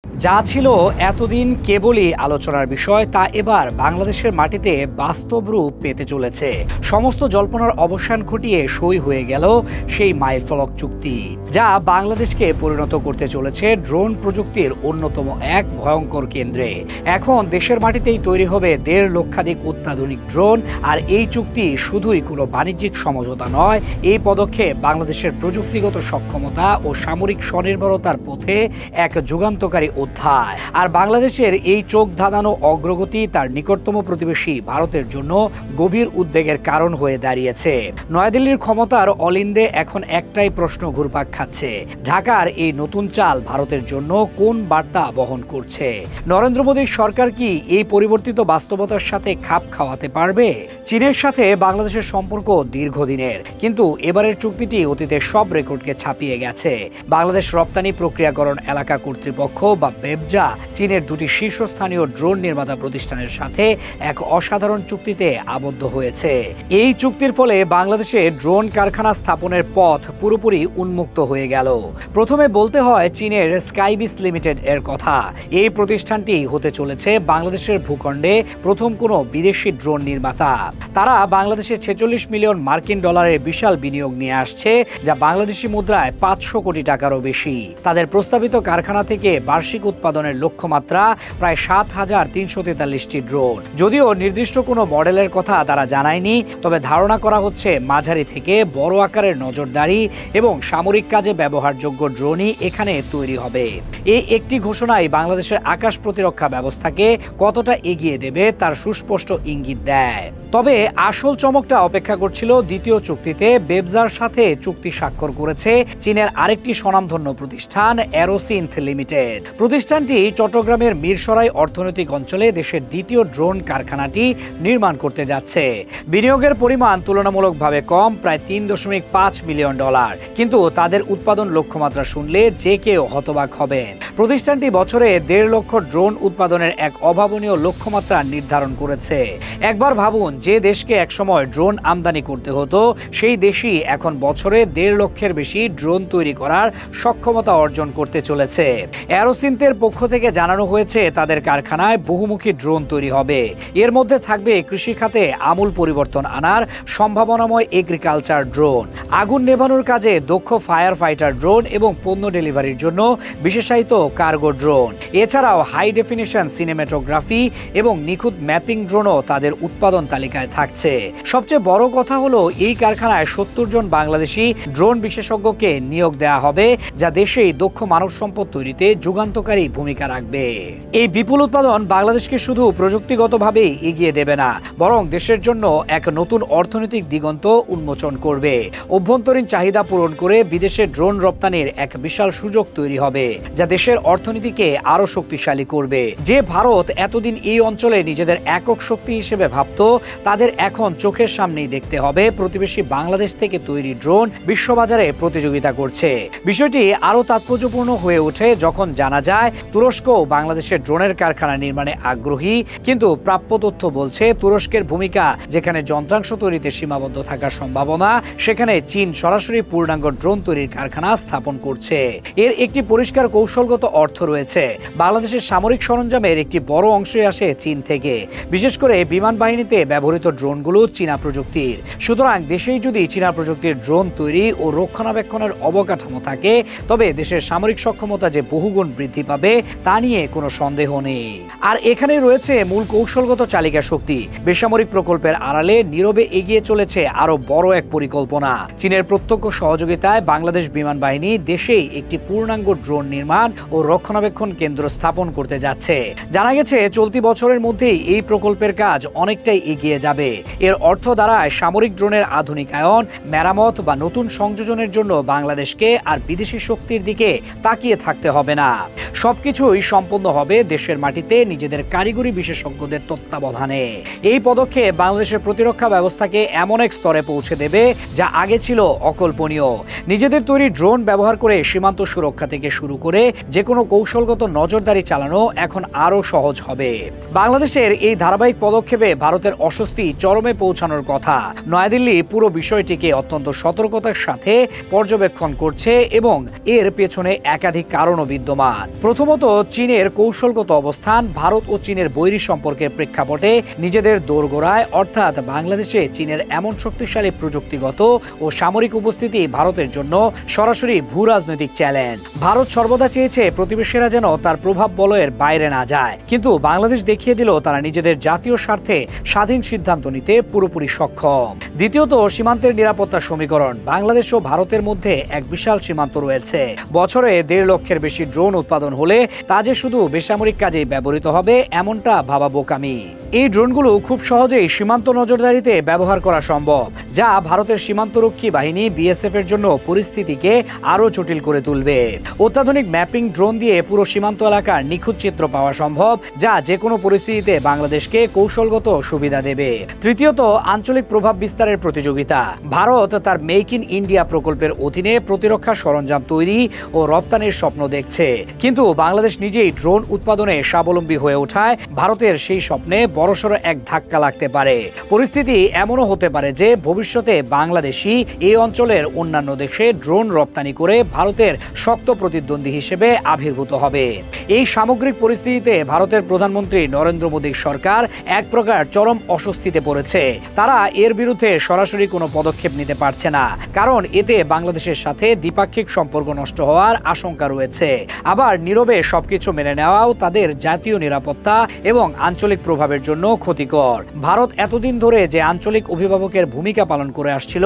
যা ছিল এতদিন কেবলই আলোচনার বিষয় তা এবার বাংলাদেশের মাটিতে বাস্তব রূপ পেতে চলেছে। সমস্ত জল্পনার অবসান ঘটিয়ে সই হয়ে গেল সেই মাইলফলক চুক্তি, যা বাংলাদেশকে পরিণত করতে চলেছে ড্রোন প্রযুক্তির অন্যতম এক ভয়ঙ্কর কেন্দ্রে। এখন দেশের মাটিতেই তৈরি হবে 1.5 লক্ষাধিক অত্যাধুনিক ড্রোন। আর এই চুক্তি শুধুই কোনো বাণিজ্যিক সমঝোতা নয়, এই পদক্ষেপ বাংলাদেশের প্রযুক্তিগত সক্ষমতা ও সামরিক স্বনির্ভরতার পথে এক যুগান্তকারী অধ্যায়। আর বাংলাদেশের এই চোখ ধাঁধানো অগ্রগতি তার নিকটতম প্রতিবেশী ভারতের জন্য গভীর উদ্বেগের কারণ হয়ে দাঁড়িয়েছে। নয়াদিল্লির ক্ষমতার অলিন্দে এখন একটাই প্রশ্ন ঘুরপাক খাচ্ছে, ঢাকার এই নতুন চাল ভারতের জন্য কোন বার্তা বহন করছে? নরেন্দ্র মোদীর সরকার কি এই পরিবর্তিত বাস্তবতার সাথে খাপ খাওয়াতে পারবে? চীনের সাথে বাংলাদেশের সম্পর্ক দীর্ঘদিনের, কিন্তু এবারের চুক্তিটি অতীতের সব রেকর্ডকে ছাপিয়ে গেছে। বাংলাদেশ রপ্তানি প্রক্রিয়াকরণ এলাকা কর্তৃপক্ষ বা বেবজা চীনের দুটি শীর্ষস্থানীয় ড্রোন নির্মাতা প্রতিষ্ঠানের সাথে এক অসাধারণ চুক্তিতে আবদ্ধ হয়েছে। এই চুক্তির ফলে বাংলাদেশে ড্রোন কারখানা স্থাপনের পথ পুরোপুরি উন্মুক্ত হয়ে গেল। প্রথমে বলতে হয় চীনের স্কাইবিস লিমিটেড এর কথা। এই প্রতিষ্ঠানটি হতে চলেছে বাংলাদেশের ভূখণ্ডে প্রথম কোনো বিদেশি ড্রোন নির্মাতা। তারা বাংলাদেশে 46 মিলিয়ন মার্কিন ডলারের বিশাল বিনিয়োগ নিয়ে আসছে, যা বাংলাদেশি মুদ্রায় 500 কোটি টাকারও বেশি। তাদের প্রস্তাবিত কারখানা থেকে বার্ষিক উৎপাদনের লক্ষ্যমাত্রা প্রায় 7,343টি ড্রোন। যদিও নির্দিষ্ট কোনো মডেলের কথা তারা জানায়নি, তবে ধারণা করা হচ্ছে মাঝারি থেকে বড় আকারের নজরদারি এবং সামরিক কাজে ব্যবহারযোগ্য ড্রোনই এখানে তৈরি হবে। এই একটি ঘোষণাই বাংলাদেশের আকাশ প্রতিরক্ষা ব্যবস্থাকে কতটা এগিয়ে দেবে তার সুস্পষ্ট ইঙ্গিত দেয়। তবে আসল চমকটা অপেক্ষা করছিল দ্বিতীয় চুক্তিতে। বেবজার সাথে চুক্তি স্বাক্ষর করেছে চীনের আরেকটি স্বনামধন্য প্রতিষ্ঠান অ্যারোসিনথ লিমিটেড। প্রতিষ্ঠানটি চট্টগ্রামের মিরসরাই অর্থনৈতিক অঞ্চলে দেশের দ্বিতীয় ড্রোন কারখানাটি নির্মাণ করতে যাচ্ছে। বিনিয়োগের পরিমাণ তুলনামূলকভাবে কম, প্রায় 3.5 মিলিয়ন ডলার, কিন্তু তাদের উৎপাদন লক্ষ্যমাত্রা শুনলে যে কেউ হতবাক হবেন। প্রতিষ্ঠানটি বছরে 1.5 লক্ষ ড্রোন উৎপাদনের এক অভাবনীয় লক্ষ্যমাত্রা নির্ধারণ করেছে। একবার ভাবুন, যে দেশকে একসময় ড্রোন আমদানি করতে হতো, সেই দেশই এখন বছরে 1.5 লক্ষের বেশি ড্রোন তৈরি করার সক্ষমতা অর্জন করতে চলেছে। অ্যারোসিনথের পক্ষ থেকে জানানো হয়েছে তাদের কারখানায় বহুমুখী ড্রোন তৈরি হবে। এর মধ্যে থাকবে কৃষি খাতে আমূল পরিবর্তন আনার সম্ভাবনাময় এগ্রিকালচার ড্রোন, আগুন নেভানোর কাজে দক্ষ ফায়ার ফাইটার ড্রোন এবং পণ্য ডেলিভারির জন্য বিশেষায়িত কার্গো ড্রোন। এছাড়াও হাই ডেফিনিশন সিনেমাটোগ্রাফি এবং নিখুঁত ম্যাপিং ড্রোনও তাদের উৎপাদন তালিকায় থাকছে। সবচেয়ে বড় কথা হলো, এই কারখানায় 70 জন বাংলাদেশি ড্রোন বিশেষজ্ঞকে নিয়োগ দেওয়া হবে, যা দেশেই দক্ষ মানব সম্পদ তৈরিতে যুগান্তকারী ভূমিকা রাখবে। এই বিপুল উৎপাদন বাংলাদেশকে শুধু প্রযুক্তিগতভাবেই এগিয়ে দেবে না, বরং দেশের জন্য এক নতুন অর্থনৈতিক দিগন্ত উন্মোচন করবে। অভ্যন্তরীণ চাহিদা পূরণ করে বিদেশে ড্রোন রপ্তানির এক বিশাল সুযোগ তৈরি হবে, যা দেশের অর্থনীতিকে আরো শক্তিশালী করবে। যে ভারত এতদিন এই অঞ্চলে নিজেদের একক শক্তি হিসেবে ভাবত, তাদের এখন চোখের সামনেই দেখতে হবে প্রতিবেশী বাংলাদেশ থেকে তৈরি ড্রোন বিশ্ববাজারে প্রতিযোগিতা করছে। বিষয়টি আরো তাৎপর্যপূর্ণ হয়ে ওঠে যখন জানা যায় তুরস্ক বাংলাদেশের ড্রোনের কারখানা নির্মাণে আগ্রহী, কিন্তু প্রাপ্য তথ্য বলছে তুরস্কের ভূমিকা যেখানে যন্ত্রাংশ তৈরিতে সীমাবদ্ধ থাকার সম্ভাবনা, সেখানে চীন সরাসরি পূর্ণাঙ্গ ড্রোন তৈরির কারখানা স্থাপন করছে। এর একটি পরিষ্কার কৌশলগত অর্থ রয়েছে। বাংলাদেশের সামরিক সরঞ্জামের একটি বড় অংশই আসে চীন থেকে, বিশেষ করে বিমান বাহিনীতে ব্যবহৃত ড্রোনগুলো চীনা প্রযুক্তির। সুতরাং দেশেই যদি চীনা প্রযুক্তির ড্রোন তৈরি ও রক্ষণাবেক্ষণের অবকাঠামো থাকে, তবে দেশের সামরিক সক্ষমতা যে বহুগুণ বৃদ্ধি পাবে তা নিয়ে কোনো সন্দেহ নেই। আর এখানে রয়েছে মূল কৌশলগত চালিকা শক্তি। বেসামরিক প্রকল্পের আড়ালে নীরবে এগিয়ে চলেছে আরো বড় এক পরিকল্পনা। চীনের প্রত্যক্ষ সহযোগিতায় বাংলাদেশ বিমান বাহিনী দেশেই একটি পূর্ণাঙ্গ ড্রোন নির্মাণ ও রক্ষণাবেক্ষণ কেন্দ্র স্থাপন করতে যাচ্ছে। জানা গেছে চলতি বছরের মধ্যেই এই প্রকল্পের কাজ অনেকটাই এগিয়ে যাবে। এর অর্থ দ্বারায় সামরিক ড্রোনের আধুনিকায়ন, মেরামত বা নতুন সংযোজনের জন্য বাংলাদেশকে আর বিদেশি শক্তির দিকে তাকিয়ে থাকতে হবে না। সবকিছুই সম্পন্ন হবে দেশের মাটিতে নিজেদের কারিগরি বিশেষজ্ঞদের তত্ত্বাবধানে। এই পদক্ষেপ বাংলাদেশের প্রতিরক্ষা ব্যবস্থাকে এমন এক স্তরে পৌঁছে দেবে যা আগে ছিল অকল্পনীয়। নিজেদের তৈরি ড্রোন ব্যবহার করে সীমান্ত সুরক্ষা থেকে শুরু করে যে কোনো কৌশলগত নজরদারি চালানো এখন আরো সহজ হবে। বাংলাদেশের এই ধারাবাহিক পদক্ষেপে ভারতের অস্বস্তি চরমে পৌঁছানোর কথা। নয়াদিল্লি পুরো বিষয়টিকে অত্যন্ত সতর্কতার সাথে পর্যবেক্ষণ করছে এবং এর পেছনে একাধিক কারণও বিদ্যমান। প্রথমত, চীনের কৌশলগত অবস্থান ভারত ও চীনের বৈরী সম্পর্কের প্রেক্ষাপটে নিজেদের দোরগোড়ায়, অর্থাৎ বাংলাদেশে চীনের এমন শক্তিশালী প্রযুক্তিগত ও সামরিক উপস্থিতি ভারতের জন্য সরাসরি ভূরাজনৈতিক চ্যালেঞ্জ। ভারত সর্বদা চেয়েছে প্রতিবেশীরা যেন তার প্রভাব বলয়ের বাইরে না যায়, কিন্তু বাংলাদেশ দেখিয়ে দিল তারা নিজেদের জাতীয় স্বার্থে স্বাধীন সিদ্ধান্ত নিতে পুরোপুরি সক্ষম। দ্বিতীয়ত, সীমান্তের নিরাপত্তা সমীকরণ। বাংলাদেশ ও ভারতের মধ্যে এক বিশাল সীমান্ত রয়েছে। বছরে 1.5 লক্ষের বেশি ড্রোন উৎপাদন হলে তা যে শুধু বেসামরিক কাজেই ব্যবহৃত হবে এমনটা ভাবা বোকামি। এই ড্রোনগুলো খুব সহজেই সীমান্ত নজরদারিতে ব্যবহার করা সম্ভব, যা ভারতের সীমান্তরক্ষী বাহিনী বিএসএফ এর জন্য পরিস্থিতিকে আরও জটিল করে তুলবে। অত্যাধুনিক ম্যাপিং ড্রোন দিয়ে পুরো সীমান্ত এলাকার নিখুঁত চিত্র পাওয়া সম্ভব, যা যে কোনো পরিস্থিতিতে বাংলাদেশকে কৌশলগত সুবিধা দেবে। তৃতীয়ত, আঞ্চলিক প্রভাব বিস্তারের প্রতিযোগিতা। ভারত তার মেক ইন ইন্ডিয়া প্রকল্পের অধীনে প্রতিরক্ষা সরঞ্জাম তৈরি ও রপ্তানির স্বপ্ন দেখছে, কিন্তু বাংলাদেশ নিজেই ড্রোন উৎপাদনে স্বাবলম্বী হয়ে ওঠায় ভারতের সেই স্বপ্নে বড়সড় এক ধাক্কা লাগতে পারে। পরিস্থিতি এমনও হতে পারে যে ভবিষ্যতে বাংলাদেশই এই অঞ্চলের অন্যান্য দেশে ড্রোন রপ্তানি করে ভারতের শক্ত প্রতিদ্বন্দ্বী হিসেবে আবির্ভূত হবে। এই সামগ্রিক পরিস্থিতিতে ভারতের প্রধানমন্ত্রী নরেন্দ্র মোদীর সরকার এক প্রকার চরম অস্বস্তিতে পড়েছে। তারা এর বিরুদ্ধে সরাসরি কোনো পদক্ষেপ নিতে পারছে না, কারণ এতে বাংলাদেশের সাথে দ্বিপাক্ষিক সম্পর্ক নষ্ট হওয়ার আশঙ্কা রয়েছে। আবার নীরবে সবকিছু মেনে নেওয়াও তাদের জাতীয় নিরাপত্তা এবং আঞ্চলিক প্রভাবের জন্য ক্ষতিকর। ভারত এতদিন ধরে যে আঞ্চলিক অভিভাবকের ভূমিকা পালন করে আসছিল,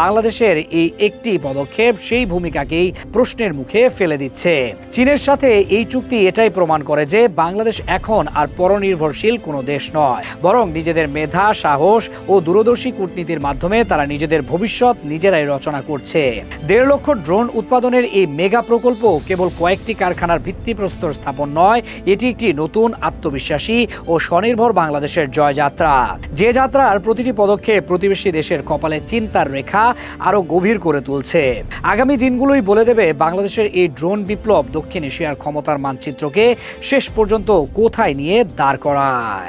বাংলাদেশের এই একটি পদক্ষেপ সেই ভূমিকাকেই প্রশ্নের মুখে ফেলে দিচ্ছে। চীনের সাথে এই চুক্তি এটাই প্রমাণ করে যে বাংলাদেশ এখন আর পরনির্ভরশীল কোনো দেশ নয়, বরং নিজেদের মেধা, সাহস ও দূরদর্শী কূটনীতির মাধ্যমে তারা নিজেদের ভবিষ্যৎ নিজেরাই রচনা করছে। 1.5 লক্ষ ড্রোন উৎপাদনের এই মেগা প্রকল্প কেবল কয়েকটি কারখানার ভিত্তিপ্রস্তর স্থাপন নয়, এটি একটি নতুন, আত্মবিশ্বাসী ও স্বনির্ভর বাংলাদেশের জয়যাত্রা, যে যাত্রার প্রতিটি পদক্ষেপ প্রতিবেশী দেশের কপালে চিন্তার রেখা আরো গভীর করে তুলছে। আগামী দিনগুলোই বলে দেবে বাংলাদেশের এই ড্রোন বিপ্লব দক্ষিণ এশিয়ার ক্ষমতার মানচিত্রকে শেষ পর্যন্ত কোথায় নিয়ে দাঁড় করায়।